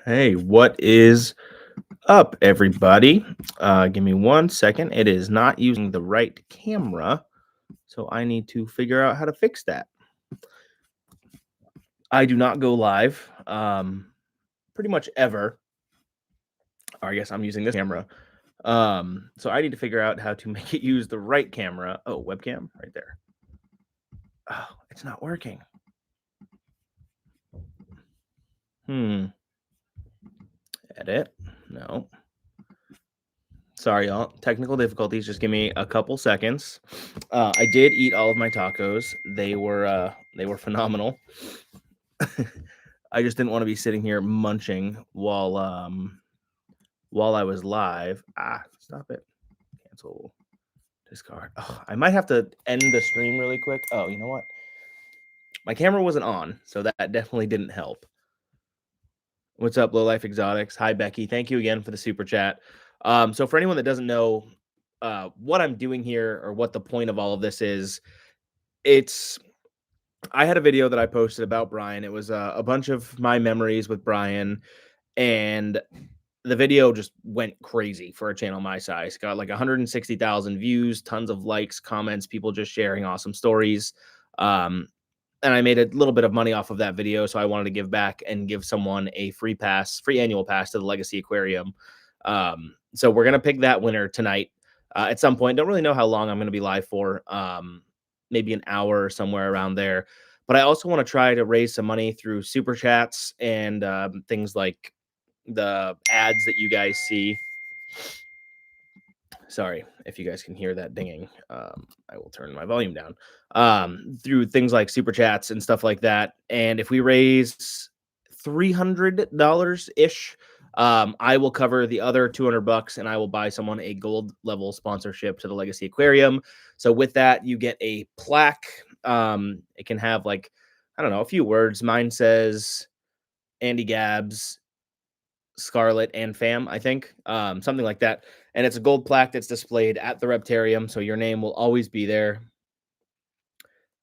Hey, what is up, everybody? Give me 1 second. It is not using the right camera, so I need to figure out how to fix that. I do not go live pretty much ever. Or I guess I'm using this camera. So I need to figure out how to make it use the right camera. Oh, webcam right there. Oh, it's not working. Edit. No. Sorry, y'all. Technical difficulties. Just give me a couple seconds. I did eat all of my tacos. They were phenomenal. I just didn't want to be sitting here munching while I was live. Stop it. Cancel. Discard. Oh, I might have to end the stream really quick. Oh, you know what? My camera wasn't on, so that definitely didn't help. What's up, Low Life Exotics? Hi, Becky. Thank you again for the super chat. So for anyone that doesn't know what I'm doing here or what the point of all of this is, I had a video that I posted about Brian. It was a bunch of my memories with Brian, and the video just went crazy for a channel my size. Got like 160,000 views, tons of likes, comments, people just sharing awesome stories. Um, and I made a little bit of money off of that video, so I wanted to give back and give someone a free annual pass to the LegaSea Aquarium. So we're gonna pick that winner tonight at some point. Don't really know how long I'm gonna be live for. Maybe an hour or somewhere around there. But I also want to try to raise some money through super chats and things like the ads that you guys see. Sorry if you guys can hear that dinging. I will turn my volume down. Through things like super chats and stuff like that. And if we raise $300 ish, I will cover the other $200 and I will buy someone a gold level sponsorship to the LegaSea Aquarium. So with that, you get a plaque. It can have like, I don't know, a few words. Mine says Andy Gabbs, Scarlet, and Fam, I think, something like that. And it's a gold plaque that's displayed at the Reptarium, so your name will always be there.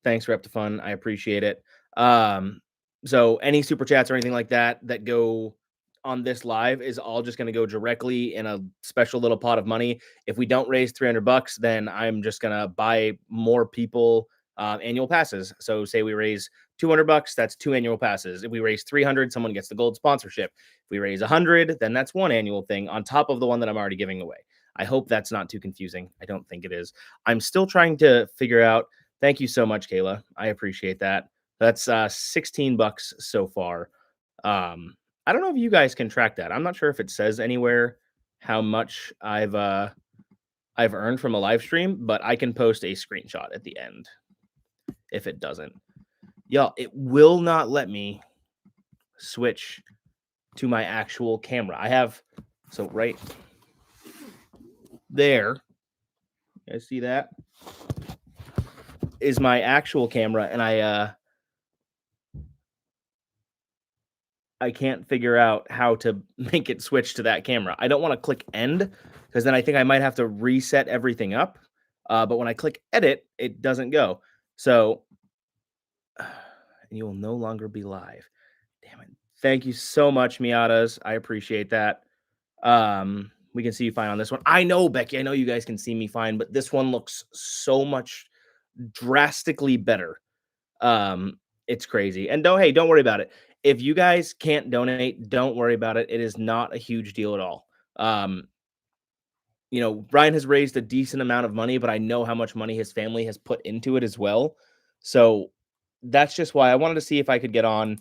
Thanks, Reptifun. I appreciate it. So any super chats or anything like that that go on this live is all just going to go directly in a special little pot of money. If we don't raise $300, then I'm just going to buy more people annual passes. So say we raise $200, that's 2 annual passes. If we raise 300, someone gets the gold sponsorship. If we raise 100, then that's 1 annual thing on top of the one that I'm already giving away. I hope that's not too confusing. I don't think it is. I'm still trying to figure out. Thank you so much, Kayla. I appreciate that. That's $16 so far. I don't know if you guys can track that. I'm not sure if it says anywhere how much I've earned from a live stream, but I can post a screenshot at the end if it doesn't. Y'all, it will not let me switch to my actual camera. I have right there. You guys see that? Is my actual camera, and I can't figure out how to make it switch to that camera. I don't want to click end because then I think I might have to reset everything up. But when I click edit, it doesn't go. So you will no longer be live. Damn it. Thank you so much, Miatas. I appreciate that. We can see you fine on this one. I know, Becky. I know you guys can see me fine, but this one looks so much drastically better. It's crazy. And don't worry about it. If you guys can't donate, don't worry about it. It is not a huge deal at all. Brian has raised a decent amount of money, but I know how much money his family has put into it as well. So that's just why I wanted to see if I could get on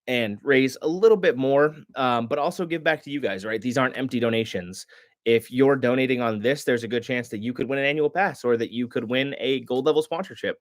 and raise a little bit more, but also give back to you guys, right? These aren't empty donations. If you're donating on this, there's a good chance that you could win an annual pass or that you could win a gold level sponsorship.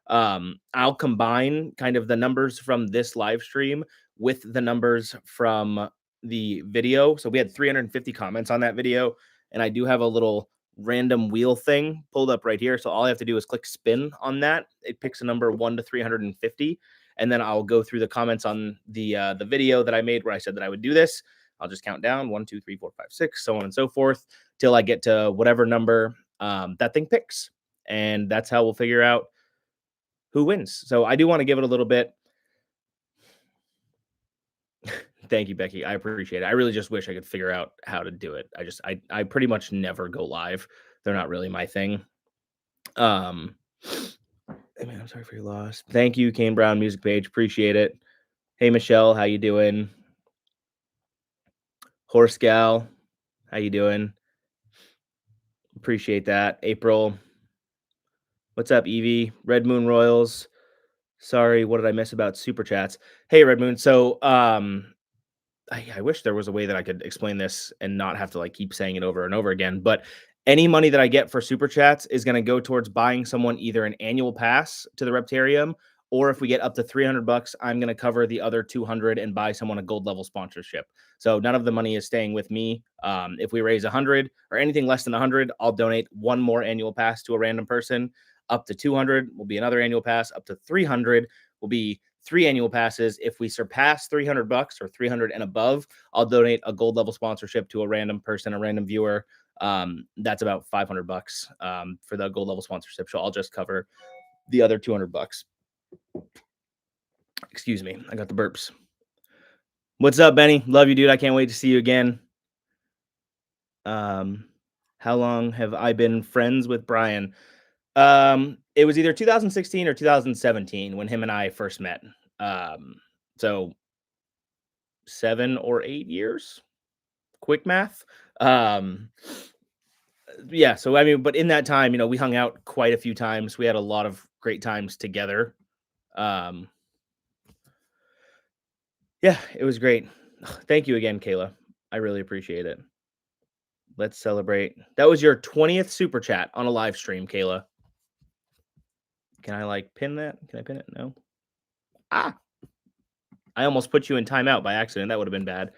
I'll combine kind of the numbers from this live stream with the numbers from the video. So we had 350 comments on that video, and I do have a little random wheel thing pulled up right here. So all I have to do is click spin on that. It picks a number 1 to 350, and then I'll go through the comments on the video that I made where I said that I would do this. I'll just count down 1, 2, 3, 4, 5, 6, so on and so forth till I get to whatever number that thing picks, and that's how we'll figure out who wins. So I do want to give it a little bit. Thank you, Becky. I appreciate it. I really just wish I could figure out how to do it. I pretty much never go live. They're not really my thing. I mean, I'm sorry for your loss. Thank you, Kane Brown Music Page. Appreciate it. Hey, Michelle, how you doing? Horse Gal, how you doing? Appreciate that. April, what's up, Evie? Red Moon Royals. Sorry, what did I miss about super chats? Hey, Red Moon. So, I wish there was a way that I could explain this and not have to like keep saying it over and over again. But any money that I get for super chats is going to go towards buying someone either an annual pass to the Reptarium, or if we get up to $300, I'm going to cover the other 200 and buy someone a gold level sponsorship. So none of the money is staying with me. If we raise 100 or anything less than 100, I'll donate one more annual pass to a random person. Up to 200 will be another annual pass. Up to 300 will be 3 annual passes. If we surpass $300 or 300 and above, I'll donate a gold level sponsorship to a random person, a random viewer. That's about $500 for the gold level sponsorship. So I'll just cover the other $200. Excuse me, I got the burps. What's up, Benny? Love you, dude. I can't wait to see you again. How long have I been friends with Brian? It was either 2016 or 2017 when him and I first met. So 7 or 8 years. Quick math. Yeah, so I mean, but in that time, we hung out quite a few times. We had a lot of great times together. Yeah, it was great. Thank you again, Kayla. I really appreciate it. Let's celebrate. That was your 20th super chat on a live stream, Kayla. Can I like pin that? Can I pin it? No. I almost put you in timeout by accident. That would have been bad.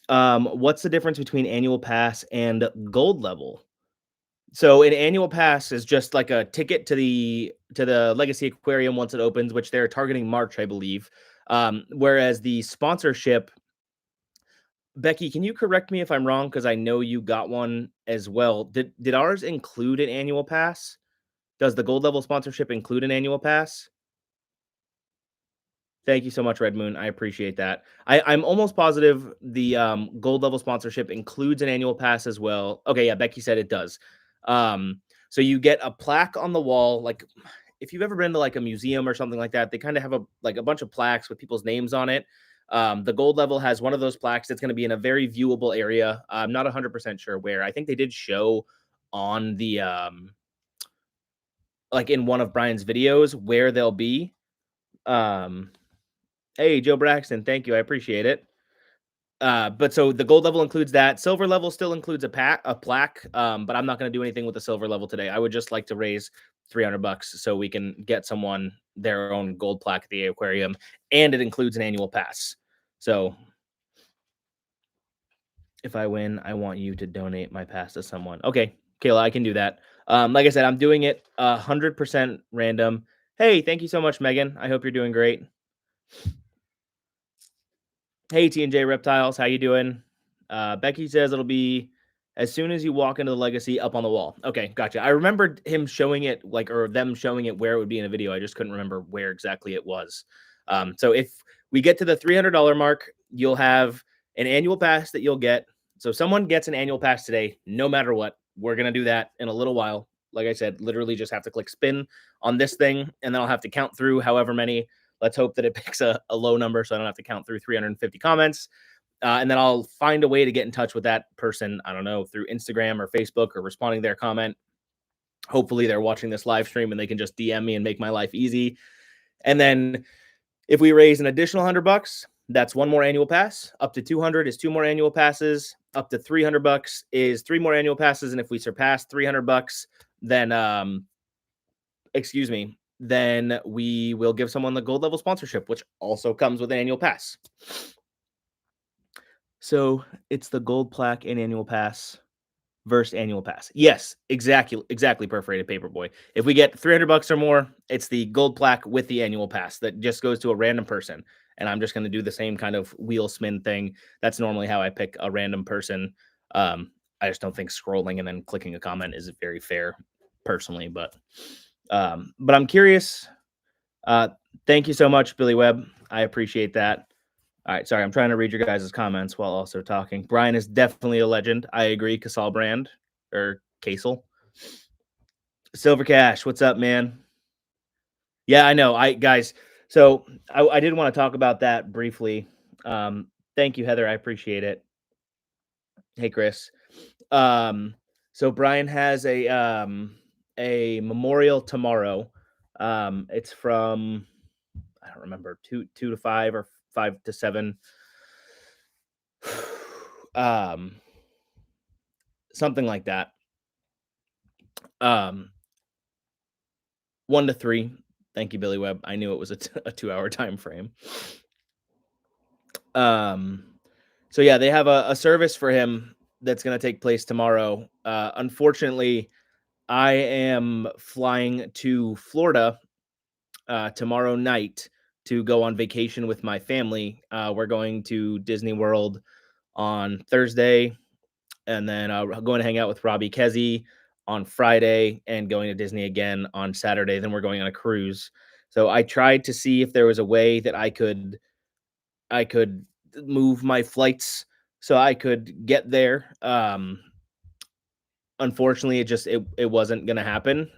What's the difference between annual pass and gold level? So an annual pass is just like a ticket to the LegaSea Aquarium once it opens, which they're targeting March, I believe. Whereas the sponsorship, Becky, can you correct me if I'm wrong? Because I know you got one as well. Did ours include an annual pass? Does the gold level sponsorship include an annual pass? Thank you so much, Red Moon. I appreciate that. I'm almost positive the gold level sponsorship includes an annual pass as well. Okay, yeah, Becky said it does. So you get a plaque on the wall. Like if you've ever been to like a museum or something like that, they kind of have a bunch of plaques with people's names on it. The gold level has one of those plaques that's going to be in a very viewable area. I'm not 100% sure where. I think they did show on the like in one of Brian's videos where they'll be. Hey, Joe Braxton, thank you. I appreciate it. But so the gold level includes that. Silver level still includes a plaque. But I'm not going to do anything with the silver level today. I would just like to raise $300 so we can get someone their own gold plaque at the aquarium, and it includes an annual pass. So if I win, I want you to donate my pass to someone. Okay, Kayla, I can do that. Like I said, I'm doing it 100% random. Hey, thank you so much, Megan. I hope you're doing great. Hey, T&J Reptiles, how you doing? Becky says it'll be as soon as you walk into the LegaSea up on the wall. Okay, gotcha. I remembered him showing it, or them showing it where it would be in a video. I just couldn't remember where exactly it was. So if we get to the $300 mark, you'll have an annual pass that you'll get. So someone gets an annual pass today, no matter what. We're going to do that in a little while. Like I said, literally just have to click spin on this thing, and then I'll have to count through however many. Let's hope that it picks a low number so I don't have to count through 350 comments. And then I'll find a way to get in touch with that person, I don't know, through Instagram or Facebook or responding to their comment. Hopefully they're watching this live stream and they can just DM me and make my life easy. And then if we raise an additional $100, that's one more annual pass. Up to 200 is 2 more annual passes. Up to $300 is 3 more annual passes. And if we surpass $300, then, then we will give someone the gold level sponsorship, which also comes with an annual pass. So it's the gold plaque and annual pass versus annual pass. Yes, exactly. Perforated Paperboy. If we get $300 or more, it's the gold plaque with the annual pass that just goes to a random person. And I'm just going to do the same kind of wheel spin thing. That's normally how I pick a random person. I just don't think scrolling and then clicking a comment is very fair personally, but I'm curious. Thank you so much, Billy Webb. I appreciate that. All right, sorry, I'm trying to read your guys' comments while also talking. Brian is definitely a legend. I agree. Casal brand or Casel. Silver Cash, what's up, man? Yeah, I know. So I did want to talk about that briefly. Thank you, Heather. I appreciate it. Hey, Chris. Um, so Brian has a memorial tomorrow. It's from I don't remember, 2 to 5 or 5 to 7. Um, something like that. 1 to 3. Thank you, Billy Webb. I knew it was a 2 hour time frame. Um, so yeah, they have a service for him that's going to take place tomorrow. Unfortunately, I am flying to Florida tomorrow night to go on vacation with my family. We're going to Disney World on Thursday, and then going to hang out with Robbie Kesey on Friday, and going to Disney again on Saturday. Then we're going on a cruise. So I tried to see if there was a way that I could move my flights so I could get there. Unfortunately, it wasn't going to happen.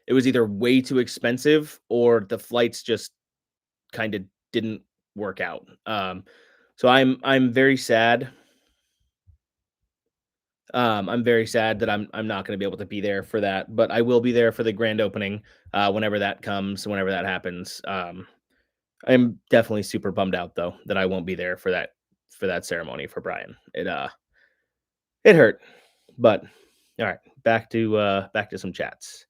It was either way too expensive or the flights just kind of didn't work out. So I'm very sad. I'm very sad that I'm not going to be able to be there for that, but I will be there for the grand opening whenever that comes, whenever that happens. I'm definitely super bummed out though that I won't be there for that ceremony for Brian. It hurt, but all right, back to some chats.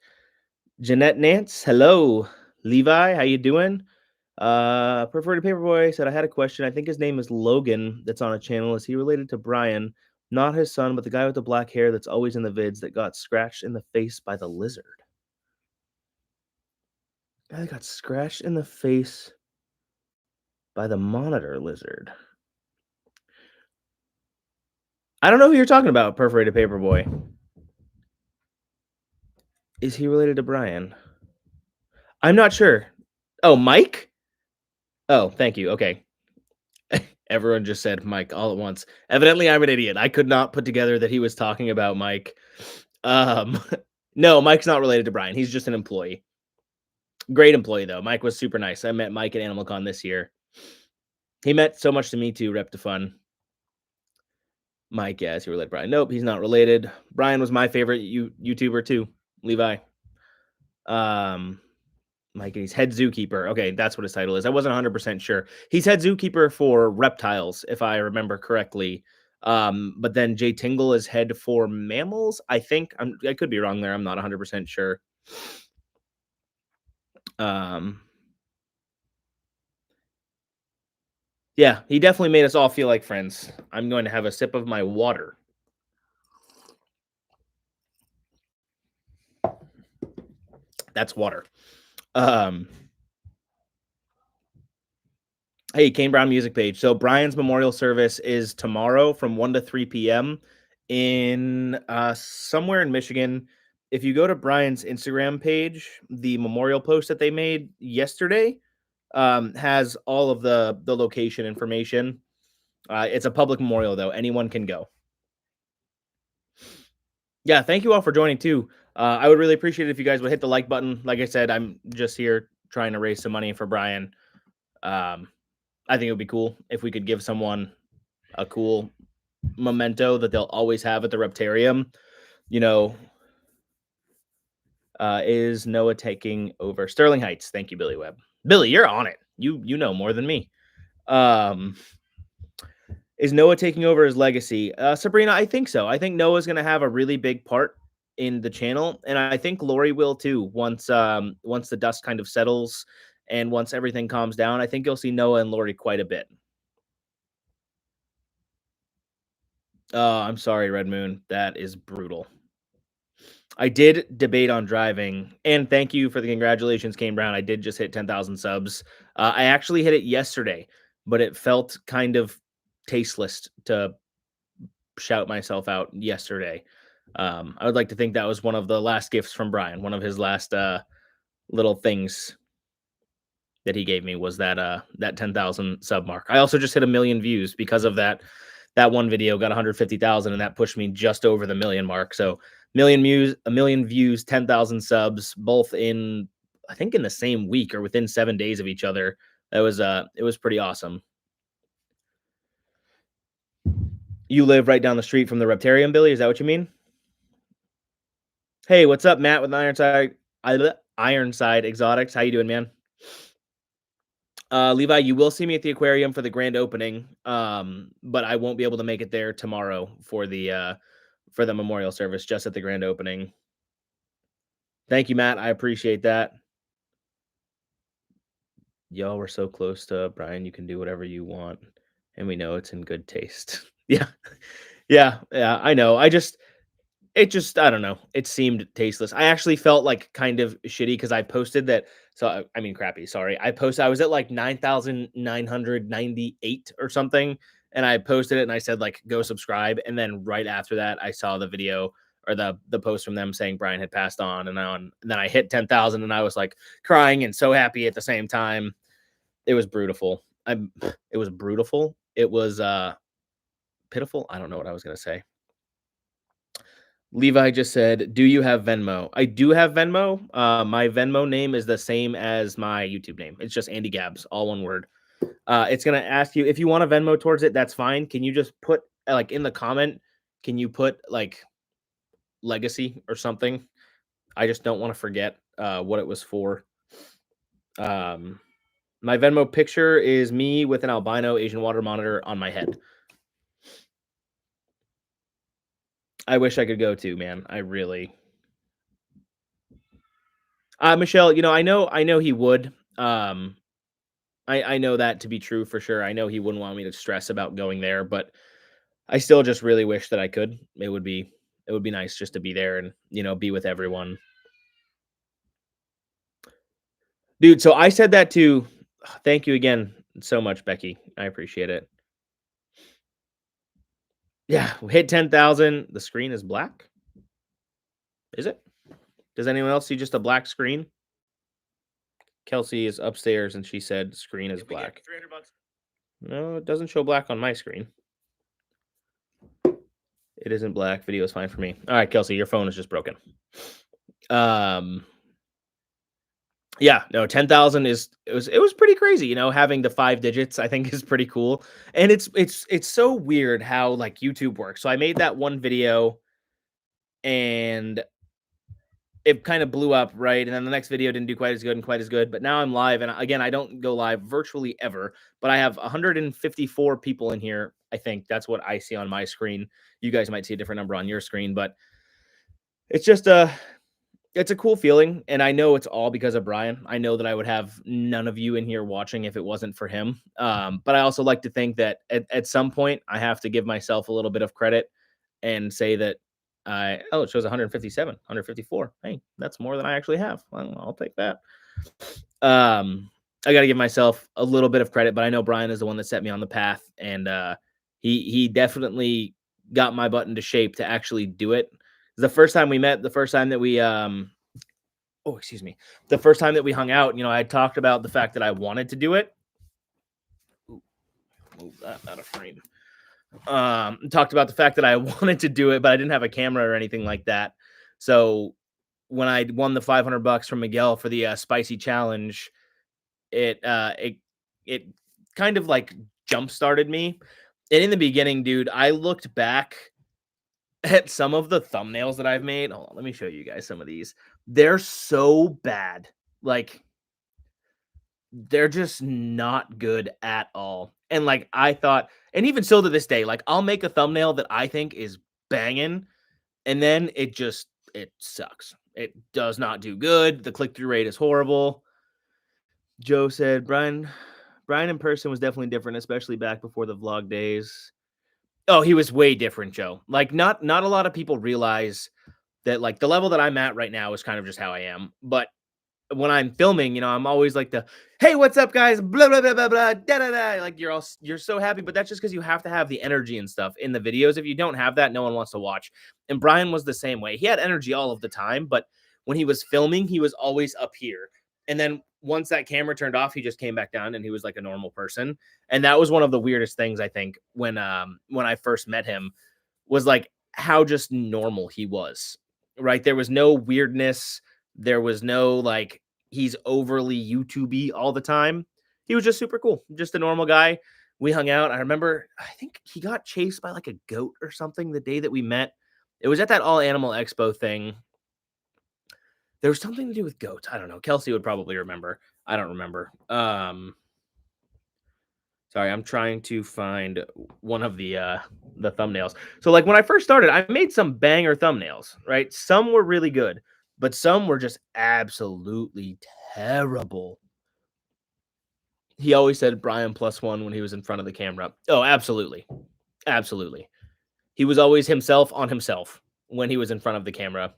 Jeanette Nance, hello. Levi, how you doing? Preferred to Paperboy said I had a question. I think his name is Logan. That's on a channel. Is he related to Brian? Not his son, but the guy with the black hair that's always in the vids that got scratched in the face by the lizard. Guy that got scratched in the face by the monitor lizard. I don't know who you're talking about, Perforated Paperboy. Is he related to Brian? I'm not sure. Oh, Mike? Oh, thank you. Okay. Everyone just said Mike all at once. Evidently, I'm an idiot. I could not put together that he was talking about Mike. No, Mike's not related to Brian. He's just an employee. Great employee, though. Mike was super nice. I met Mike at AnimalCon this year. He meant so much to me, too, Reptifun. Mike, yeah, is he related to Brian? Nope, he's not related. Brian was my favorite YouTuber, too. Levi. Mike, he's head zookeeper. Okay, that's what his title is. I wasn't 100% sure. He's head zookeeper for Reptiles, if I remember correctly. But then Jay Tingle is head for mammals. I think I could be wrong there. I'm not 100% sure. Yeah, he definitely made us all feel like friends. I'm going to have a sip of my water. That's water. Hey, Kane Brown music page. So Brian's memorial service is tomorrow from 1 to 3 p.m. in somewhere in Michigan. If you go to Brian's Instagram page, the memorial post that they made yesterday has all of the location information. It's a public memorial, though. Anyone can go. Yeah, thank you all for joining, too. I would really appreciate it if you guys would hit the like button. Like I said, I'm just here trying to raise some money for Brian. I think it would be cool if we could give someone a cool memento that they'll always have at the Reptarium. You know, is Noah taking over Sterling Heights? Thank you, Billy Webb. Billy, you're on it. You know more than me. Is Noah taking over his legacy? Sabrina, I think so. I think Noah's going to have a really big part in the channel, and I think Lori will too. Once the dust kind of settles and once everything calms down, I think you'll see Noah and Lori quite a bit. Oh, I'm sorry, Red Moon. That is brutal. I did debate on driving, and thank you for the congratulations, Kane Brown. I did just hit 10,000 subs. I actually hit it yesterday, but it felt kind of tasteless to shout myself out yesterday. I would like to think that was one of the last gifts from Brian, one of his last little things. that he gave me was that 10,000 sub mark. I also just hit 1,000,000 views because of that. That one video got 150,000, and that pushed me just over the million mark. So 1,000,000 views, 10,000 subs, both in, I think, in the same week or within 7 days of each other. That was it was pretty awesome. You live right down the street from the Reptarium, Billy? Is that what you mean? Hey, what's up, Matt with Ironside Exotics? How you doing, man? Levi, you will see me at the aquarium for the grand opening, but I won't be able to make it there tomorrow for the memorial service, just at the grand opening. Thank you, Matt. I appreciate that. Y'all were so close to Brian. You can do whatever you want, and we know it's in good taste. Yeah, yeah, I know. It just, I don't know. It seemed tasteless. I actually felt like kind of shitty because I posted that. So I mean, crappy. Sorry. I was at like 9,998 or something, and I posted it and I said like go subscribe, and then right after that I saw the video or the post from them saying Brian had passed on, and then I hit 10,000, and I was like crying and so happy at the same time. It was brutal. It was brutal. It was pitiful. I don't know what I was gonna say. Levi just said, "Do you have Venmo?" I do have Venmo. My Venmo name is the same as my YouTube name. It's just Andy Gabbs, all one word. It's gonna ask you if you want a Venmo towards it. That's fine. Can you just put like in the comment? Can you put like LegaSea or something? I just don't want to forget what it was for. My Venmo picture is me with an albino Asian water monitor on my head. I wish I could go to, man. I really. Michelle, I know he would. I know that to be true for sure. I know he wouldn't want me to stress about going there, but I still just really wish that I could. It would be nice just to be there and, be with everyone. Dude, so I said that to thank you again so much, Becky. I appreciate it. Yeah, we hit 10,000. The screen is black. Is it? Does anyone else see just a black screen? Kelsey is upstairs and she said screen is black. $300. No, it doesn't show black on my screen. It isn't black. Video is fine for me. All right, Kelsey, your phone is just broken. Yeah, no, 10,000 it was pretty crazy, having the 5 digits I think is pretty cool. And it's so weird how like YouTube works. So I made that one video and it kind of blew up, right? And then the next video didn't do quite as good. But now I'm live, and again, I don't go live virtually ever, but I have 154 people in here. I think that's what I see on my screen. You guys might see a different number on your screen, but it's just it's a cool feeling, and I know it's all because of Brian. I know that I would have none of you in here watching if it wasn't for him. But I also like to think that at some point I have to give myself a little bit of credit and say that it shows 157, 154. Hey, that's more than I actually have. I'll take that. I got to give myself a little bit of credit, but I know Brian is the one that set me on the path, and he definitely got my butt into shape to actually do it. The first time we met, the first time that we the first time that we hung out, I talked about the fact that I wanted to do it. Ooh, move that out of frame. Talked about the fact that I wanted to do it, but I didn't have a camera or anything like that. So when I won the $500 from Miguel for the spicy challenge, it kind of like jump started me. And in the beginning, dude, I looked back at some of the thumbnails that I've made. Hold on, let me show you guys some of these. They're so bad. Like, they're just not good at all. And like, I thought, and even still to this day, like I'll make a thumbnail that I think is banging, and then it sucks. It does not do good. The click-through rate is horrible. Joe said, Brian in person was definitely different, especially back before the vlog days. Oh, he was way different, Joe. Like, not a lot of people realize that, like, the level that I'm at right now is kind of just how I am. But when I'm filming, I'm always like hey, what's up, guys? Blah, blah, blah, blah, blah, da, da, da. Like, you're so happy, but that's just because you have to have the energy and stuff in the videos. If you don't have that, no one wants to watch. And Brian was the same way. He had energy all of the time, but when he was filming, he was always up here. And then once that camera turned off, he just came back down and he was like a normal person. And that was one of the weirdest things, I think, when I first met him, was like how just normal he was, right? There was no weirdness. There was no like he's overly YouTube-y all the time. He was just super cool, just a normal guy. We hung out. I remember, I think he got chased by like a goat or something the day that we met. It was at that All Animal Expo thing. There was something to do with goats. I don't know. Kelsey would probably remember. I don't remember. Sorry, I'm trying to find one of the thumbnails. So like when I first started, I made some banger thumbnails, right? Some were really good, but some were just absolutely terrible. He always said Brian +1 when he was in front of the camera. Oh, absolutely. Absolutely. He was always himself on himself when he was in front of the camera.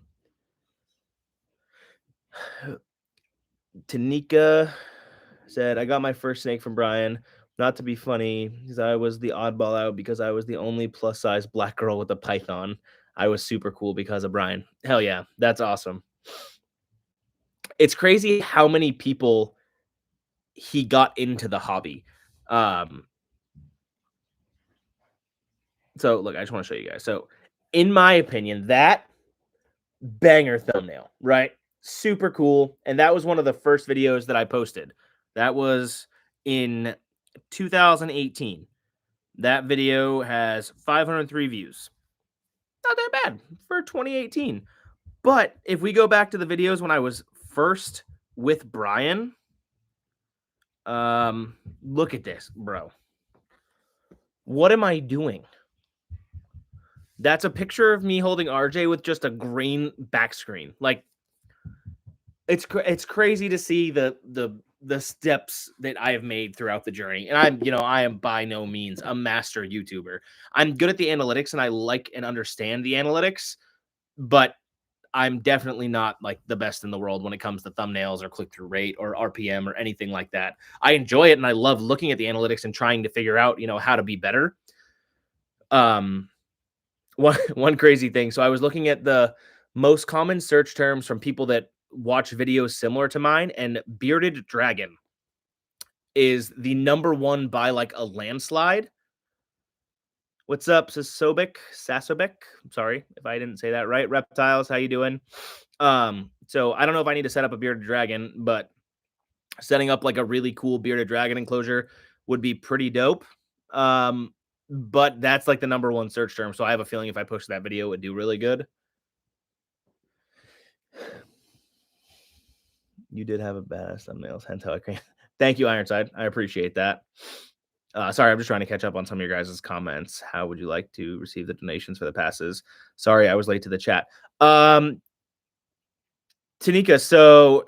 Tanika said, I got my first snake from Brian. Not to be funny, because I was the oddball out because I was the only plus-size black girl with a python. I was super cool because of Brian. Hell yeah, that's awesome. It's crazy how many people he got into the hobby. So, look, I just want to show you guys. So, in my opinion, that banger thumbnail, right? Super cool. And that was one of the first videos that I posted. That was in 2018. That video has 503 views. Not that bad for 2018. But if we go back to the videos when I was first with Brian, look at this, bro. What am I doing? That's a picture of me holding RJ with just a green back screen. Like, it's crazy to see the steps that I have made throughout the journey. And I am by no means a master YouTuber. I'm good at the analytics and I like and understand the analytics, but I'm definitely not like the best in the world when it comes to thumbnails or click-through rate or RPM or anything like that. I enjoy it and I love looking at the analytics and trying to figure out, how to be better. One crazy thing. So I was looking at the most common search terms from people that watch videos similar to mine, and bearded dragon is the #1 by like a landslide. What's up, Sasobik? I'm sorry if I didn't say that right. Reptiles, how you doing? So I don't know if I need to set up a bearded dragon, but setting up like a really cool bearded dragon enclosure would be pretty dope. But that's like the #1 search term. So I have a feeling if I push that video, it would do really good. You did have a badass thumbnails. Hence how I can. Thank you, Ironside. I appreciate that. Sorry, I'm just trying to catch up on some of your guys' comments. How would you like to receive the donations for the passes? Sorry, I was late to the chat. Tanika, so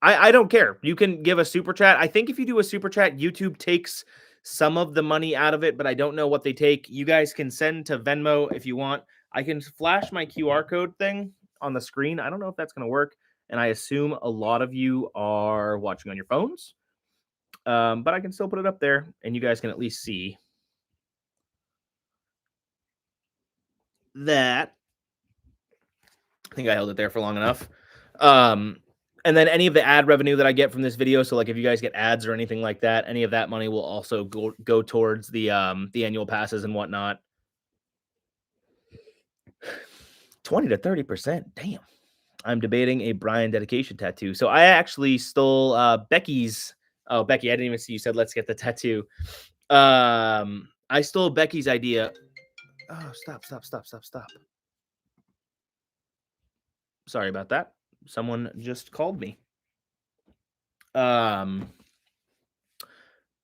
I don't care. You can give a super chat. I think if you do a super chat, YouTube takes some of the money out of it, but I don't know what they take. You guys can send to Venmo if you want. I can flash my QR code thing on the screen. I don't know if that's going to work. And I assume a lot of you are watching on your phones. But I can still put it up there and you guys can at least see that. I think I held it there for long enough. And then any of the ad revenue that I get from this video, so like if you guys get ads or anything like that, any of that money will also go towards the annual passes and whatnot. 20 to 30%. Damn. I'm debating a Brian dedication tattoo. So I actually stole Becky's. Oh, Becky, I didn't even see you said let's get the tattoo. I stole Becky's idea. Oh, stop. Sorry about that. Someone just called me. So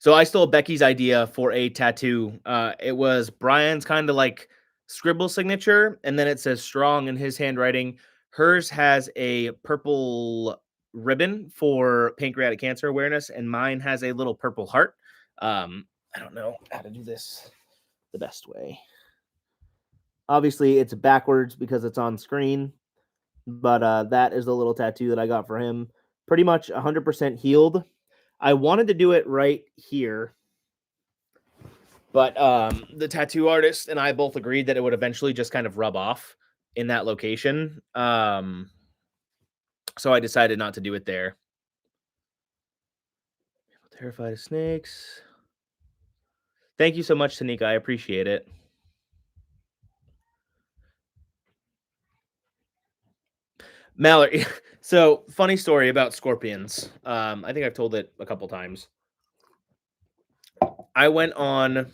I stole Becky's idea for a tattoo. It was Brian's kind of like scribble signature, and then it says strong in his handwriting. Hers has a purple ribbon for pancreatic cancer awareness, and mine has a little purple heart. I don't know how to do this the best way. Obviously, it's backwards because it's on screen, but that is the little tattoo that I got for him. Pretty much 100% healed. I wanted to do it right here, but the tattoo artist and I both agreed that it would eventually just kind of rub off in that location. So I decided not to do it there. Terrified of snakes. Thank you so much, Tanika. I appreciate it. Mallory. So, funny story about scorpions. I think I've told it a couple times. I went on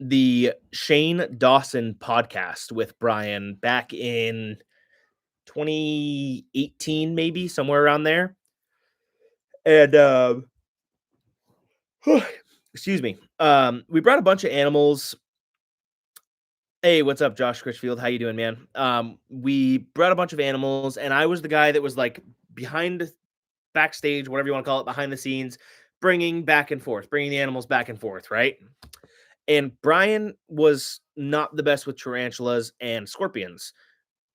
the Shane Dawson podcast with Brian back in 2018, maybe somewhere around there. And excuse me. We brought a bunch of animals. Hey, what's up, Josh Critchfield? How you doing, man? We brought a bunch of animals, and I was the guy that was like behind backstage, whatever you want to call it, behind the scenes, bringing the animals back and forth, right? And Brian was not the best with tarantulas and scorpions.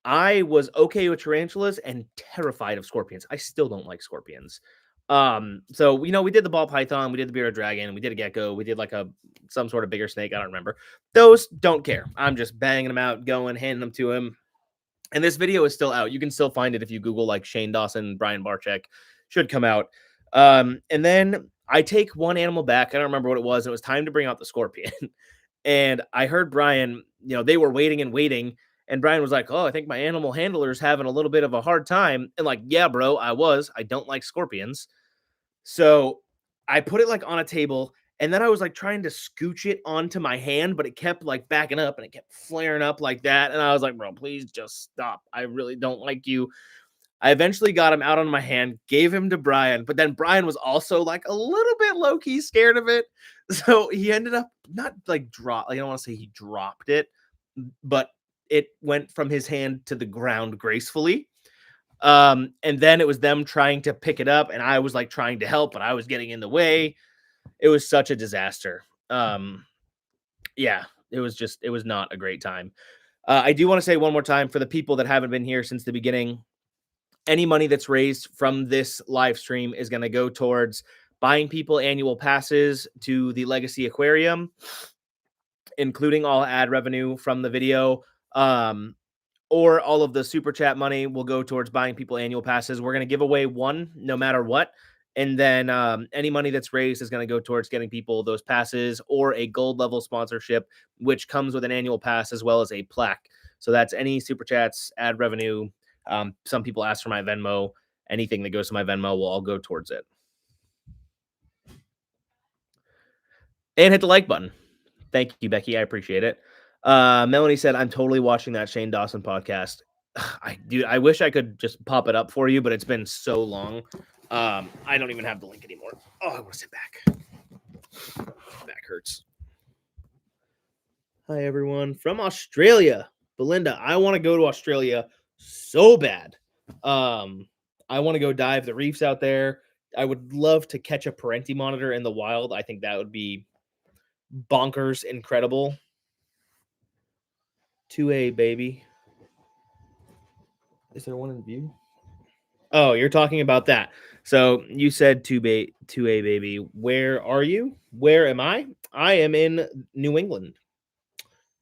I was okay with tarantulas and terrified of scorpions. I still don't like scorpions. So we did the ball python, we did the bearded dragon, we did a gecko, we did like some sort of bigger snake. I don't remember. Those don't care. I'm just banging them out, handing them to him. And this video is still out. You can still find it if you Google like Shane Dawson, Brian Barczyk, should come out. And then I take one animal back. I don't remember what it was. It was time to bring out the scorpion. And I heard Brian, they were waiting and waiting. And Brian was like, oh, I think my animal handler is having a little bit of a hard time. And like, yeah, bro, I don't like scorpions. So I put it like on a table. And then I was like trying to scooch it onto my hand, but it kept like backing up and it kept flaring up like that. And I was like, bro, please just stop. I really don't like you. I eventually got him out on my hand, gave him to Brian, but then Brian was also like a little bit low key scared of it. So he ended up not like I don't want to say he dropped it, but it went from his hand to the ground gracefully. And then it was them trying to pick it up, and I was like trying to help, but I was getting in the way. It was such a disaster. Yeah, it was not a great time. I do want to say one more time for the people that haven't been here since the beginning, any money that's raised from this live stream is going to go towards buying people annual passes to the LegaSea Aquarium, including all ad revenue from the video. Or all of the super chat money will go towards buying people annual passes. We're going to give away one no matter what. And then any money that's raised is going to go towards getting people those passes or a gold level sponsorship, which comes with an annual pass as well as a plaque. So that's any super chats, ad revenue. Some people ask for my Venmo. Anything that goes to my Venmo will all go towards it. And hit the like button. Thank you, Becky. I appreciate it. Melanie said, I'm totally watching that Shane Dawson podcast. I wish I could just pop it up for you, but it's been so long. I don't even have the link anymore. Oh, I want to sit back. Back hurts. Hi, everyone from Australia. Belinda, I want to go to Australia so bad. I want to go dive the reefs out there. I would love to catch a Parenti monitor in the wild. I think that would be bonkers incredible. 2A, baby. Is there one in view? Oh, you're talking about that. So you said 2A, baby. Where are you? Where am I? I am in New England.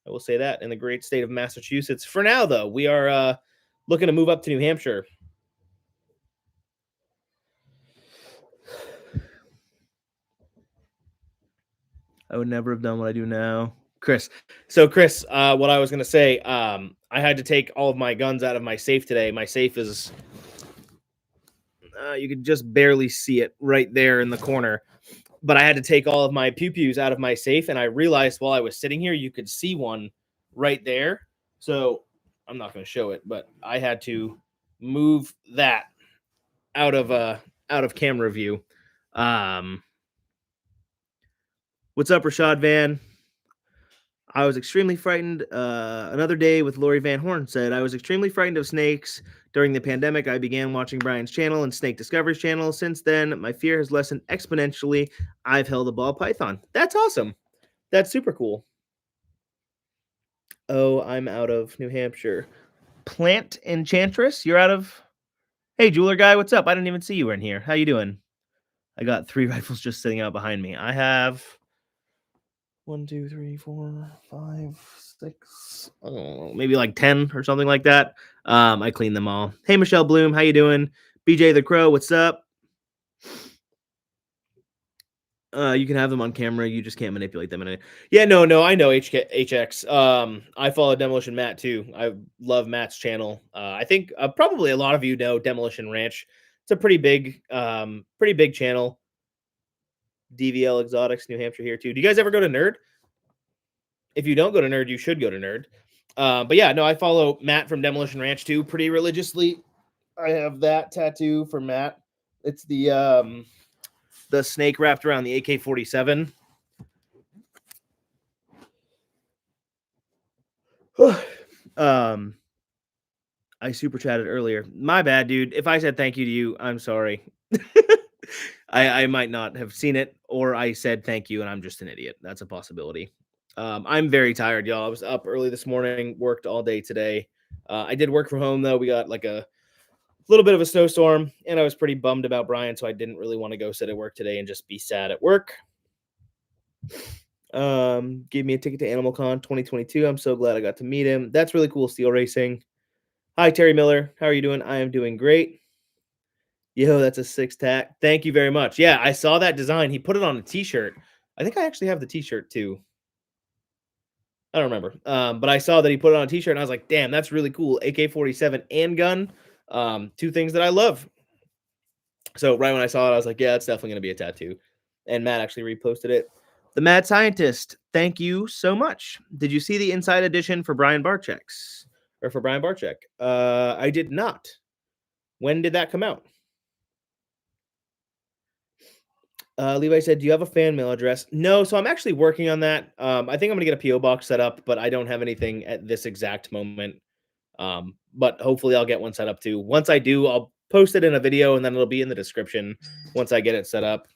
I will say that, in the great state of Massachusetts. For now, though, we are looking to move up to New Hampshire. I would never have done what I do now. Chris. So, Chris, what I was going to say, I had to take all of my guns out of my safe today. My safe is, you could just barely see it right there in the corner. But I had to take all of my pew-pews out of my safe, and I realized while I was sitting here, you could see one right there. So I'm not going to show it, but I had to move that out of camera view. What's up, Rashad Van? I was extremely frightened. Another day with Lori Van Horn said, I was extremely frightened of snakes. During the pandemic, I began watching Brian's channel and Snake Discovery's channel. Since then, my fear has lessened exponentially. I've held a ball python. That's awesome. That's super cool. Oh, I'm out of New Hampshire. Plant Enchantress, you're out of... Hey, jeweler guy, what's up? I didn't even see you in here. How you doing? I got 3 rifles just sitting out behind me. I have 1, 2, 3, 4, 5, 6, maybe like 10 or something like that. I cleaned them all. Hey, Michelle Bloom, how you doing? BJ the Crow, what's up? You can have them on camera. You just can't manipulate them in it. Yeah, no, I know HX. I follow Demolition Matt too. I love Matt's channel. I think probably a lot of you know Demolition Ranch. It's a pretty big channel. DVL Exotics, New Hampshire here too. Do you guys ever go to Nerd? If you don't go to Nerd, you should go to Nerd. But yeah, no, I follow Matt from Demolition Ranch too pretty religiously. I have that tattoo for Matt. It's the snake wrapped around the AK-47. I super chatted earlier. My bad, dude. If I said thank you to you, I'm sorry. I might not have seen it, or I said thank you and I'm just an idiot. That's a possibility. I'm very tired, y'all. I was up early this morning, worked all day today. I did work from home though. We got like a little bit of a snowstorm, and I was pretty bummed about Brian, so I didn't really want to go sit at work today and just be sad at work. Gave me a ticket to Animal Con 2022. I'm so glad I got to meet him. That's really cool, Steel Racing. Hi, Terry Miller. How are you doing? I am doing great. Yo, that's a 6-tack. Thank you very much. Yeah, I saw that design. He put it on a t-shirt. I think I actually have the t-shirt too. I don't remember. But I saw that he put it on a t-shirt and I was like, damn, that's really cool. AK-47 and gun. Two things that I love. So right when I saw it, I was like, yeah, it's definitely going to be a tattoo. And Matt actually reposted it. The Mad Scientist, thank you so much. Did you see the Inside Edition for Brian Barczyk? Or for Brian Barczyk? I did not. When did that come out? Levi said, do you have a fan mail address? No, so I'm actually working on that. I think I'm going to get a P.O. box set up, but I don't have anything at this exact moment. But hopefully I'll get one set up too. Once I do, I'll post it in a video and then it'll be in the description once I get it set up.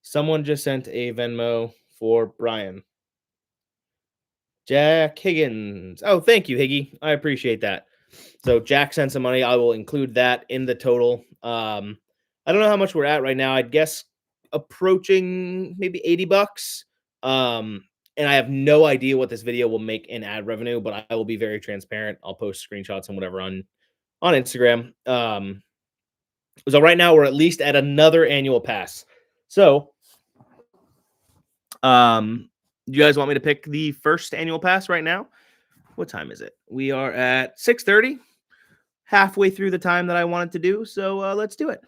Someone just sent a Venmo for Brian. Jack Higgins. Oh, thank you, Higgy. I appreciate that. So Jack sent some money. I will include that in the total. I don't know how much we're at right now. I'd guess approaching maybe $80. And I have no idea what this video will make in ad revenue, but I will be very transparent. I'll post screenshots and whatever on Instagram. So right now we're at least at another annual pass. So, you guys want me to pick the first annual pass right now? What time is it? We are at 6:30, halfway through the time that I wanted to do. So let's do it.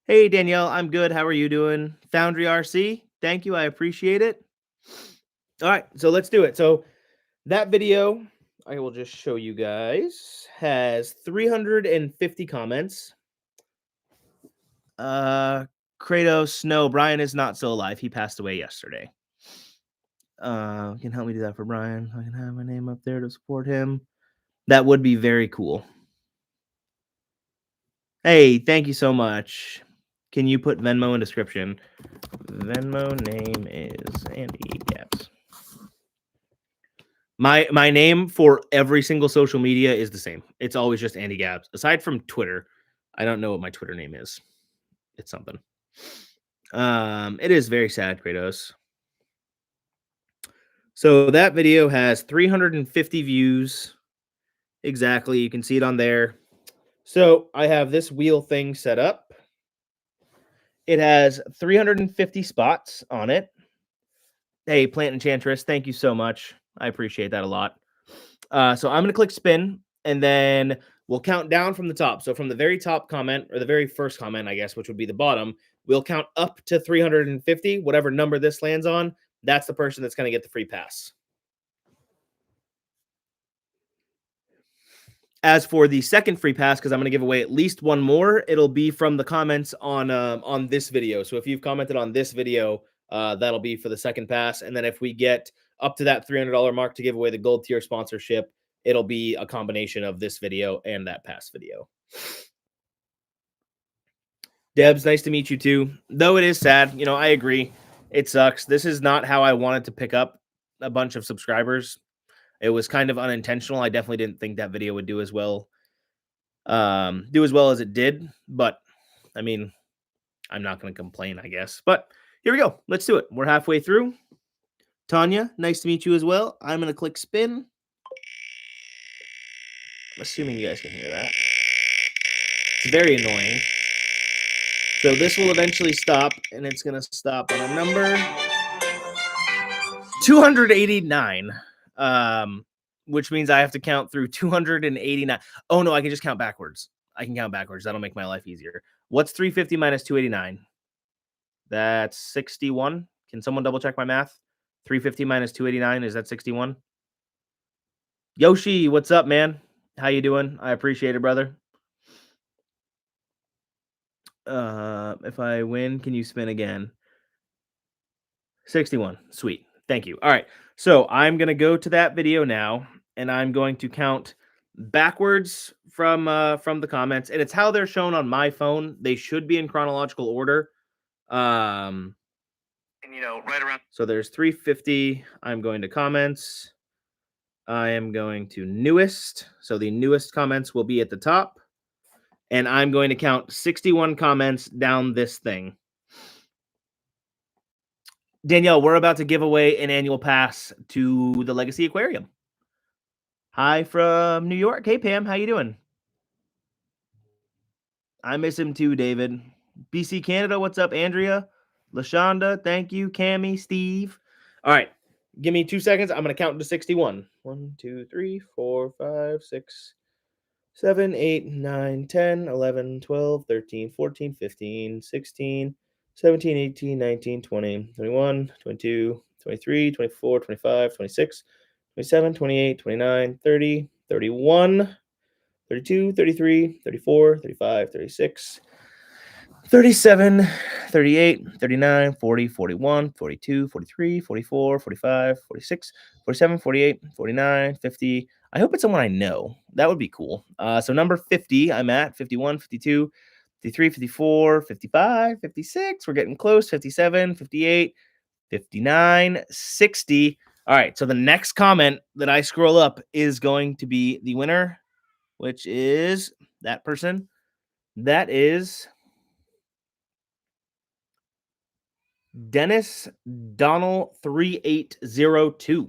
Hey, Danielle, I'm good. How are you doing? Foundry RC, thank you. I appreciate it. All right, so let's do it. So that video, I will just show you guys, has 350 comments. Kratos, no, Brian is not still alive. He passed away yesterday. Can help me do that for Brian. I can have my name up there to support him. That would be very cool. Hey, thank you so much. Can you put Venmo in description? Venmo name is Andy Gabbs. My name for every single social media is the same. It's always just Andy Gabbs. Aside from Twitter, I don't know what my Twitter name is. It's something. It is very sad, Kratos. So that video has 350 views. Exactly. You can see it on there. So I have this wheel thing set up. It has 350 spots on it. Hey, Plant Enchantress, thank you so much. I appreciate that a lot. So I'm going to click spin, and then we'll count down from the top. So from the very top comment, or the very first comment, I guess, which would be the bottom, we'll count up to 350. Whatever number this lands on, that's the person that's going to get the free pass. As for the second free pass, because I'm going to give away at least one more, it'll be from the comments on this video. So if you've commented on this video, that'll be for the second pass. And then if we get up to that $300 mark to give away the gold tier sponsorship, it'll be a combination of this video and that pass video. Debs, nice to meet you too. Though it is sad, you know, I agree. It sucks. This is not how I wanted to pick up a bunch of subscribers. It was kind of unintentional. I definitely didn't think that video would do as well as it did. But I mean, I'm not going to complain, I guess. But here we go. Let's do it. We're halfway through. Tanya, nice to meet you as well. I'm going to click spin. I'm assuming you guys can hear that. It's very annoying. So this will eventually stop, and it's going to stop on a number 289, which means I have to count through 289. Oh, no, I can just count backwards. I can count backwards. That'll make my life easier. What's 350 minus 289? That's 61. Can someone double check my math? 350 minus 289, is that 61? Yoshi, what's up, man? How you doing? I appreciate it, brother. If I win, can you spin again? 61. Sweet. Thank you. All right. So I'm going to go to that video now, and I'm going to count backwards from the comments, and it's how they're shown on my phone. They should be in chronological order. And right around. So there's 350. I'm going to comments. I am going to newest. So the newest comments will be at the top. And I'm going to count 61 comments down this thing. Danielle, we're about to give away an annual pass to the LegaSea Aquarium. Hi from New York. Hey, Pam. How you doing? I miss him too, David. BC Canada, what's up, Andrea? LaShonda, thank you. Cammie, Steve. All right. Give me 2 seconds. I'm going to count to 61. 1, 2, 3, 4, 5, 6, 7, 8, 9, 10, 11, 12, 13, 14, 15, 16, 17, 18, 19, 20, 21, 22, 23, 24, 25, 26, 27, 28, 29, 30, 31, 32, 33, 34, 35, 36, 37, 38, 39, 40, 41, 42, 43, 44, 45, 46, 47, 48, 49, 50. I hope it's someone I know. That would be cool. So number 50, I'm at 51, 52, 53, 54, 55, 56. We're getting close. 57, 58, 59, 60. All right. So the next comment that I scroll up is going to be the winner, which is that person. That is Dennis Donald 3802.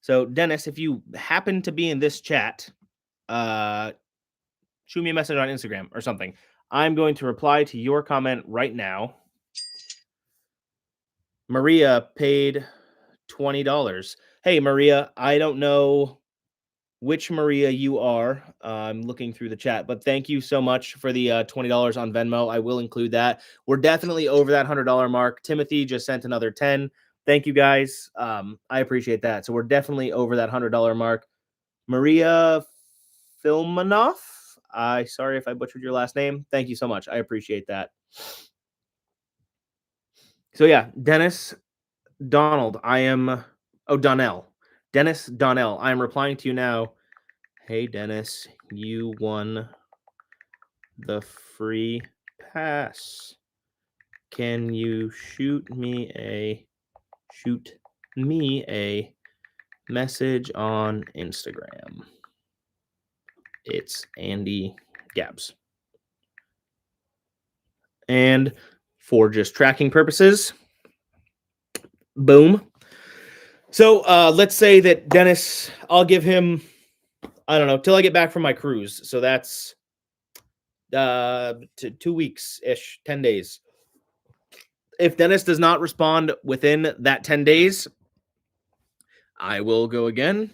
So Dennis, if you happen to be in this chat, shoot me a message on Instagram or something. I'm going to reply to your comment right now. Maria paid $20. Hey, Maria, I don't know which Maria you are. I'm looking through the chat, but thank you so much for the $20 on Venmo. I will include that. We're definitely over that $100 mark. Timothy just sent another 10. Thank you guys. I appreciate that. So we're definitely over that $100 mark. Maria Filmanoff. Sorry if I butchered your last name. Thank you so much. I appreciate that. So yeah, Dennis Donald. Donnell. Dennis Donnell. I am replying to you now. Hey, Dennis, you won the free pass. Can you shoot me a message on Instagram? It's Andy Gabbs. And for just tracking purposes, boom. So let's say that Dennis, I'll give him, I don't know, till I get back from my cruise. So that's 2 weeks-ish, 10 days. If Dennis does not respond within that 10 days, I will go again.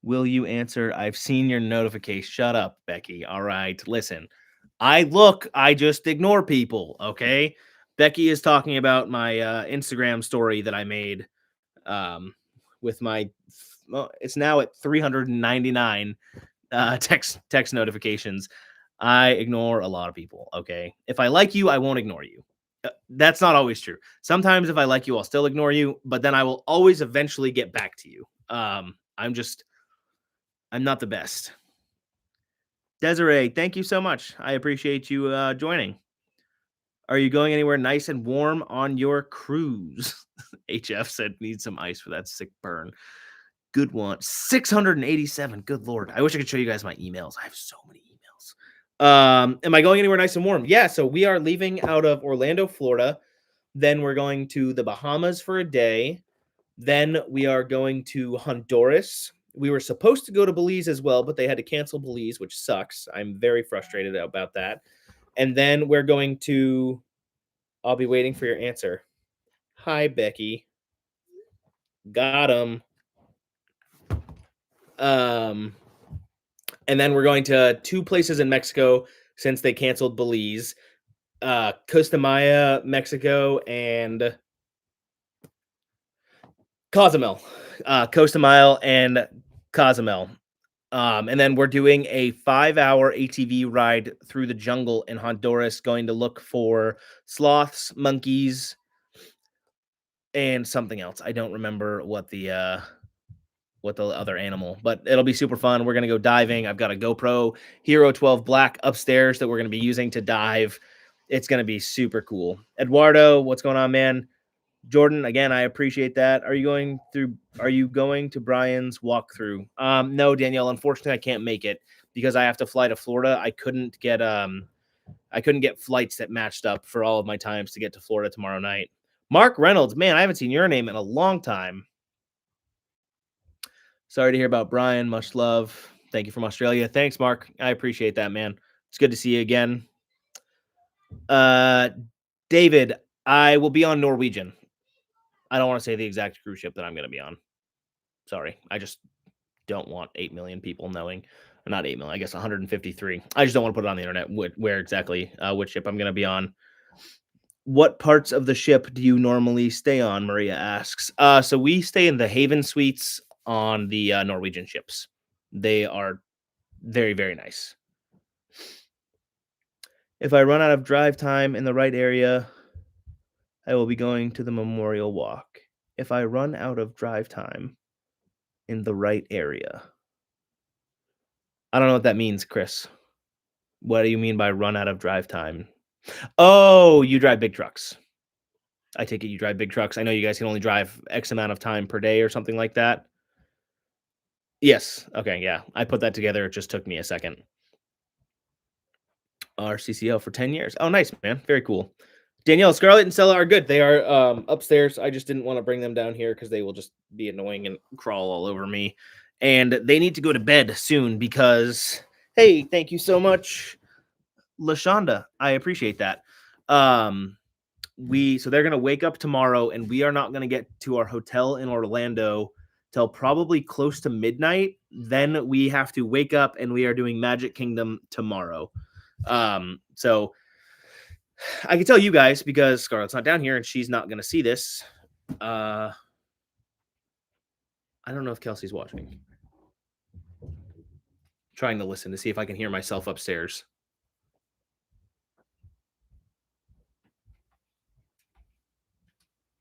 Will you answer? I've seen your notification. Shut up, Becky. All right, listen. I just ignore people, okay? Becky is talking about my Instagram story that I made with my, well, it's now at 399 text notifications. I ignore a lot of people, okay? If I like you, I won't ignore you. That's not always true. Sometimes if I like you, I'll still ignore you, but then I will always eventually get back to you. I'm not the best. Desiree, thank you so much. I appreciate you joining. Are you going anywhere nice and warm on your cruise? HF said need some ice for that sick burn. Good one. 687. Good Lord. I wish I could show you guys my emails. I have so many emails. Am I going anywhere nice and warm? Yeah. So we are leaving out of Orlando, Florida. Then we're going to the Bahamas for a day. Then we are going to Honduras. We were supposed to go to Belize as well, but they had to cancel Belize, which sucks. I'm very frustrated about that. And then we're going to, I'll be waiting for your answer. Hi, Becky. Got him. And then we're going to 2 places in Mexico since they canceled Belize. Costa Maya, Mexico, and Cozumel. Costa Mile and Cozumel. And then we're doing a 5-hour ATV ride through the jungle in Honduras, going to look for sloths, monkeys, and something else. I don't remember what the other animal, but it'll be super fun. We're gonna go diving. I've got a GoPro Hero 12 Black upstairs that we're gonna be using to dive. It's gonna be super cool. Eduardo, what's going on, man? Jordan, again, I appreciate that. Are you going to Brian's walkthrough? No, Danielle, unfortunately I can't make it because I have to fly to Florida. I couldn't get flights that matched up for all of my times to get to Florida tomorrow night. Mark Reynolds, man, I haven't seen your name in a long time. Sorry to hear about Brian. Much love. Thank you from Australia. Thanks, Mark. I appreciate that, man. It's good to see you again. David, I will be on Norwegian. I don't want to say the exact cruise ship that I'm going to be on. Sorry. I just don't want 8 million people knowing. Not 8 million, I guess 153. I just don't want to put it on the internet where exactly which ship I'm going to be on. What parts of the ship do you normally stay on? Maria asks. So we stay in the Haven Suites on the Norwegian ships. They are very, very nice. If I run out of drive time in the right area, I will be going to the Memorial Walk. If I run out of drive time in the right area. I don't know what that means, Chris. What do you mean by run out of drive time? Oh, you drive big trucks. I take it you drive big trucks. I know you guys can only drive X amount of time per day or something like that. Yes. Okay, yeah. I put that together. It just took me a second. RCCO for 10 years. Oh, nice, man. Very cool. Danielle, Scarlett, and Stella are good. They are upstairs. I just didn't want to bring them down here because they will just be annoying and crawl all over me. And they need to go to bed soon because, hey, thank you so much, LaShonda. I appreciate that. So they're going to wake up tomorrow, and we are not going to get to our hotel in Orlando till probably close to midnight. Then we have to wake up, and we are doing Magic Kingdom tomorrow. So I can tell you guys because Scarlett's not down here and she's not going to see this. I don't know if Kelsey's watching. Trying to listen to see if I can hear myself upstairs.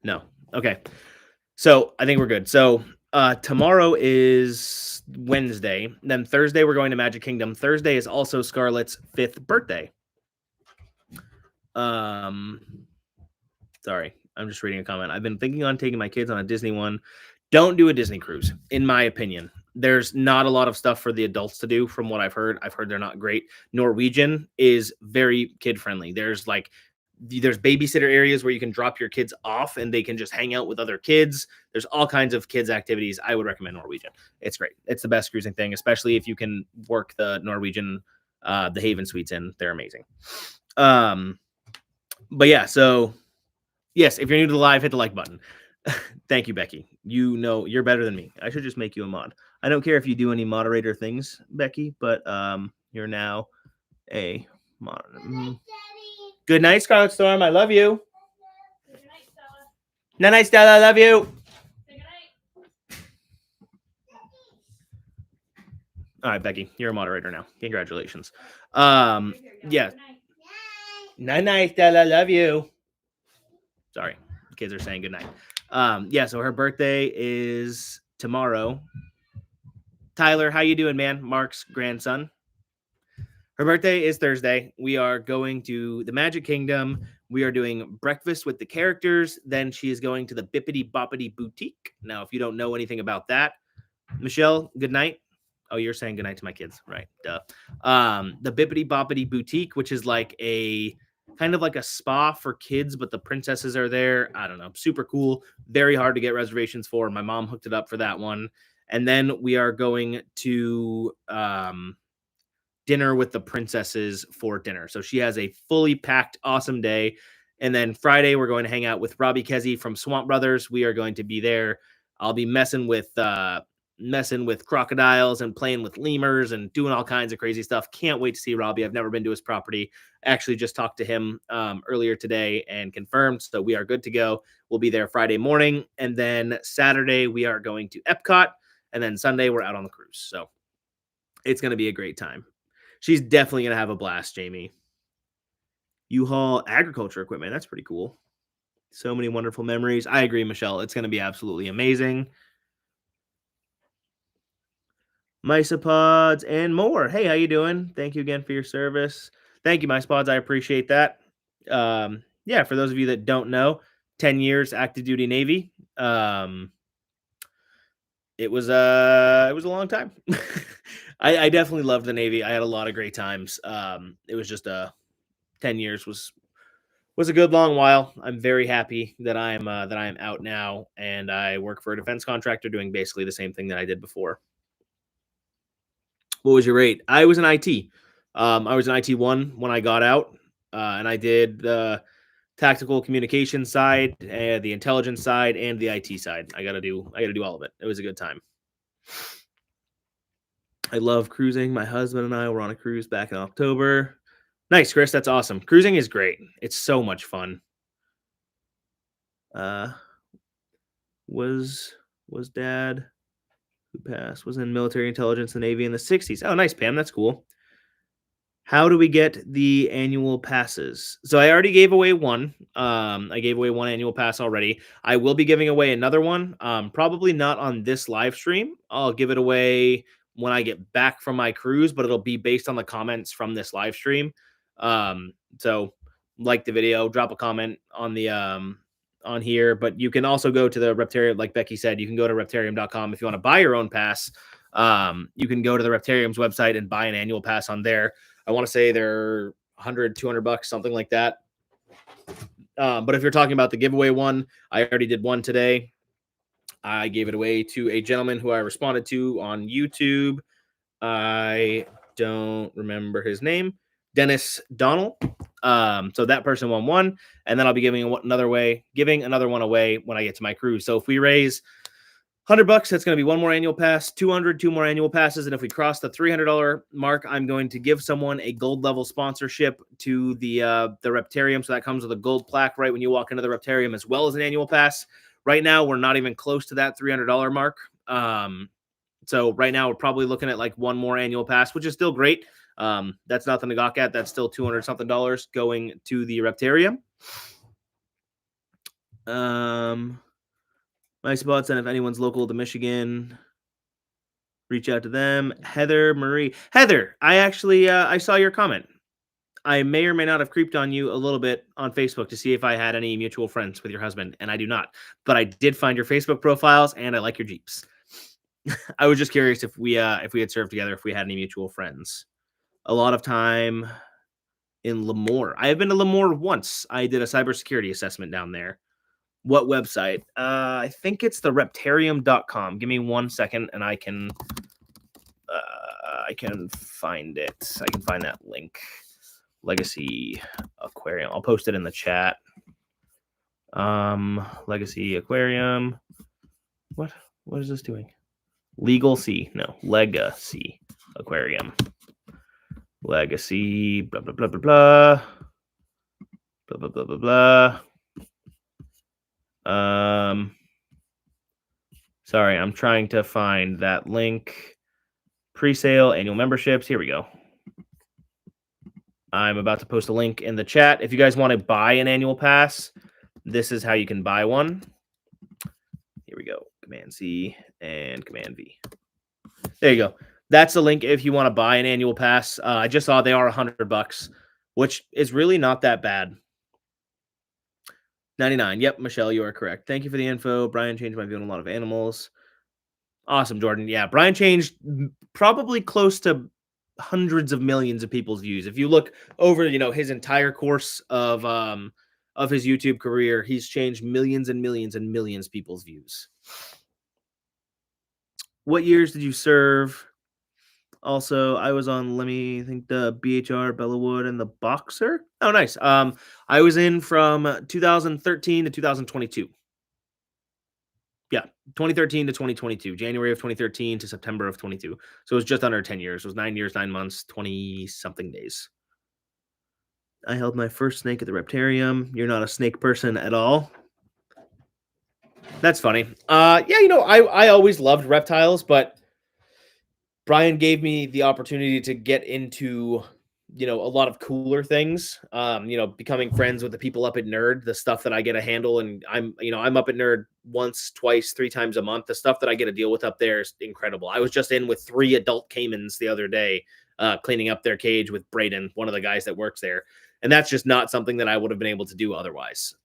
No. Okay. So I think we're good. So tomorrow is Wednesday. Then Thursday, we're going to Magic Kingdom. Thursday is also Scarlett's 5th birthday. Sorry, I'm just reading a comment. I've been thinking on taking my kids on a Disney one. Don't do a Disney cruise, in my opinion. There's not a lot of stuff for the adults to do from what I've heard. I've heard they're not great. Norwegian is very kid-friendly. There's babysitter areas where you can drop your kids off and they can just hang out with other kids. There's all kinds of kids activities. I would recommend Norwegian. It's great. It's the best cruising thing, especially if you can work the Norwegian, the Haven Suites in. They're amazing. But yeah, so yes, if you're new to the live, hit the like button. Thank you, Becky. You know you're better than me. I should just make you a mod. I don't care if you do any moderator things, Becky, but you're now a mod. Good night, Scarlet Storm. I love you. Good night, Stella. Good night, Stella. I love you. Good night. All right, Becky, you're a moderator now. Congratulations. Yeah. Night, Stella. Love you. Sorry, the kids are saying good night. Yeah, so her birthday is tomorrow. Tyler, how you doing, man? Mark's grandson. Her birthday is Thursday. We are going to the Magic Kingdom. We are doing breakfast with the characters. Then she is going to the Bippity Boppity Boutique. Now, if you don't know anything about that, Michelle, good night. Oh, you're saying good night to my kids, right? Duh. The Bippity Boppity Boutique, which is like a kind of like a spa for kids, but the princesses are there. I don't know. Super cool. Very hard to get reservations for. My mom hooked it up for that one. And then we are going to dinner with the princesses for dinner. So she has a fully packed, awesome day. And then Friday, we're going to hang out with Robbie Kesey from Swamp Brothers. We are going to be there. I'll be messing with crocodiles and playing with lemurs and doing all kinds of crazy stuff. Can't wait to see Robbie. I've never been to his property. Actually just talked to him earlier today and confirmed. So we are good to go. We'll be there Friday morning. And then Saturday, we are going to Epcot. And then Sunday, we're out on the cruise. So it's going to be a great time. She's definitely going to have a blast, Jamie. U-Haul agriculture equipment. That's pretty cool. So many wonderful memories. I agree, Michelle. It's going to be absolutely amazing. Mysopods and more. Hey, how you doing? Thank you again for your service. Thank you, Mysopods. I appreciate that. Yeah, for those of you that don't know, 10 years active duty Navy. It was a long time. I definitely loved the Navy. I had a lot of great times. It was just 10 years was a good long while. I'm very happy that I am out now, and I work for a defense contractor doing basically the same thing that I did before. What was your rate? I was in IT. I was in IT1 when I got out, and I did the tactical communication side, the intelligence side, and the IT side. I gotta do all of it. It was a good time. I love cruising. My husband and I were on a cruise back in October. Nice, Chris. That's awesome. Cruising is great. It's so much fun. Was dad who passed was in military intelligence and Navy in the 60s. Oh, nice, Pam. That's cool. How do we get the annual passes? So I already gave away one. I gave away one annual pass already. I will be giving away another one. Probably not on this live stream. I'll give it away when I get back from my cruise, but it'll be based on the comments from this live stream. So like the video, drop a comment on the on here, but you can also go to the Reptarium, like Becky said, you can go to reptarium.com if you want to buy your own pass. You can go to the Reptarium's website and buy an annual pass on there. I want to say they're $100, $200, something like that. But if you're talking about the giveaway one, I already did one today. I gave it away to a gentleman who I responded to on YouTube. I don't remember his name. Dennis Donald. So that person won one, and then I'll be giving another one away when I get to my cruise. So if we raise $100, that's going to be one more annual pass, 200, two more annual passes. And if we cross the $300 mark, I'm going to give someone a gold level sponsorship to the Reptarium. So that comes with a gold plaque right when you walk into the Reptarium, as well as an annual pass. Right now, we're not even close to that $300 mark. So right now we're probably looking at like one more annual pass, which is still great. That's nothing to gawk at. That's still $200 something going to the Reptarium. My spots, and if anyone's local to Michigan, reach out to them. Heather Marie. Heather, I actually I saw your comment. I may or may not have creeped on you a little bit on Facebook to see if I had any mutual friends with your husband, and I do not. But I did find your Facebook profiles, and I like your Jeeps. I was just curious if we had served together, if we had any mutual friends. A lot of time in Lemoore. I have been to Lemoore once. I did a cybersecurity assessment down there. What website? I think it's the reptarium.com. Give me 1 second and I can find it. I can find that link. LegaSea Aquarium. I'll post it in the chat. LegaSea Aquarium. What is this doing? LegaSea. No, LegaSea Aquarium. LegaSea, blah, blah, blah, blah, blah. Blah, blah, blah, blah, blah. Sorry, I'm trying to find that link. Pre-sale, annual memberships. Here we go. I'm about to post a link in the chat. If you guys want to buy an annual pass, this is how you can buy one. Here we go. Command C and Command V. There you go. That's the link if you want to buy an annual pass. I just saw they are $100, which is really not that bad. 99. Yep, Michelle, you are correct. Thank you for the info. Brian changed my view on a lot of animals. Awesome, Jordan. Yeah, Brian changed probably close to hundreds of millions of people's views. If you look over, his entire course of his YouTube career, he's changed millions and millions and millions of people's views. What years did you serve Also, I was on, let me think, the BHR, Bellawood, and the Boxer. Oh, nice. I was in from 2013 to 2022. Yeah, 2013 to 2022, January of 2013 to September of 22. So it was just under 10 years. It was 9 years, 9 months, 20 something days. I held my first snake at the Reptarium. You're not a snake person at all. That's funny. Yeah, I always loved reptiles, but Brian gave me the opportunity to get into, a lot of cooler things. Becoming friends with the people up at Nerd, the stuff that I get to handle, and I'm up at Nerd once, twice, 3 times a month. The stuff that I get to deal with up there is incredible. I was just in with 3 adult caimans the other day, cleaning up their cage with Braden, one of the guys that works there, and that's just not something that I would have been able to do otherwise.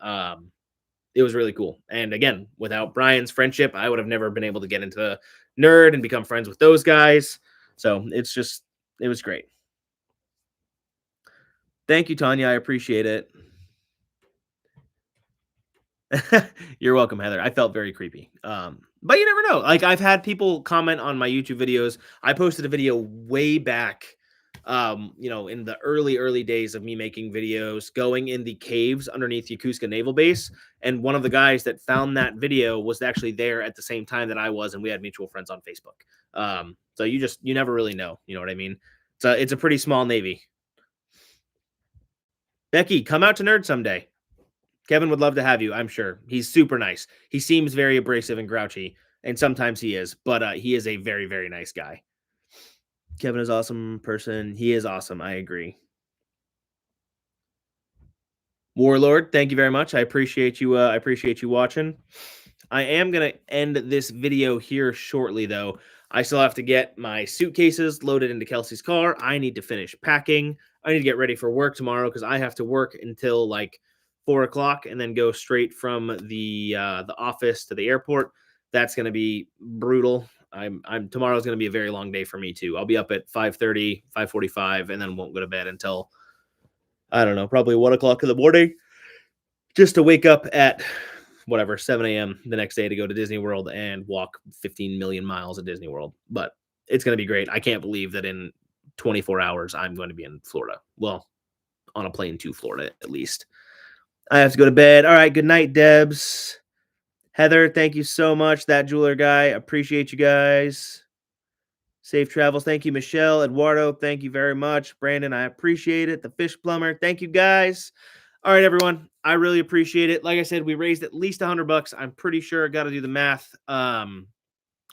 It was really cool. And again, without Brian's friendship, I would have never been able to get into Nerd and become friends with those guys. So it was great. Thank you, Tanya. I appreciate it. You're welcome, Heather. I felt very creepy. But you never know. Like, I've had people comment on my YouTube videos. I posted a video way back, in the early days of me making videos, going in the caves underneath Kusko Naval Base. And one of the guys that found that video was actually there at the same time that I was, and we had mutual friends on Facebook. So you never really know. You know what I mean? It's a pretty small Navy. Becky, come out to Nerd someday. Kevin would love to have you, I'm sure. He's super nice. He seems very abrasive and grouchy, and sometimes he is, but he is a very, very nice guy. Kevin is awesome person. He is awesome. I agree. Warlord, thank you very much. I appreciate you. I appreciate you watching. I am going to end this video here shortly, though. I still have to get my suitcases loaded into Kelsey's car. I need to finish packing. I need to get ready for work tomorrow because I have to work until like 4 o'clock and then go straight from the office to the airport. That's going to be brutal. Tomorrow's going to be a very long day for me too. I'll be up at 5:30, 5:45, and then won't go to bed until, I don't know, probably 1 o'clock in the morning, just to wake up at 7 a.m. the next day to go to Disney World and walk 15 million miles at Disney World. But it's going to be great. I can't believe that in 24 hours I'm going to be in Florida. Well, on a plane to Florida at least. I have to go to bed. All right. Good night, Debs. Heather, thank you so much. That jeweler guy. Appreciate you guys. Safe travels. Thank you, Michelle. Eduardo, thank you very much. Brandon, I appreciate it. The Fish Plumber, thank you, guys. All right, everyone. I really appreciate it. Like I said, we raised at least $100. I'm pretty sure I got to do the math.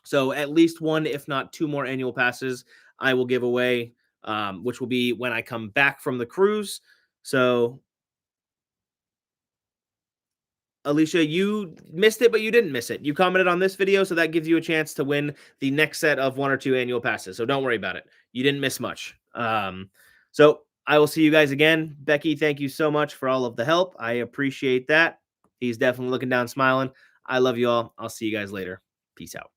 So at least 1, if not 2 more annual passes I will give away, which will be when I come back from the cruise. So Alicia, you missed it, but you didn't miss it. You commented on this video, so that gives you a chance to win the next set of 1 or 2 annual passes. So don't worry about it. You didn't miss much. So I will see you guys again. Becky, thank you so much for all of the help. I appreciate that. He's definitely looking down, smiling. I love you all. I'll see you guys later. Peace out.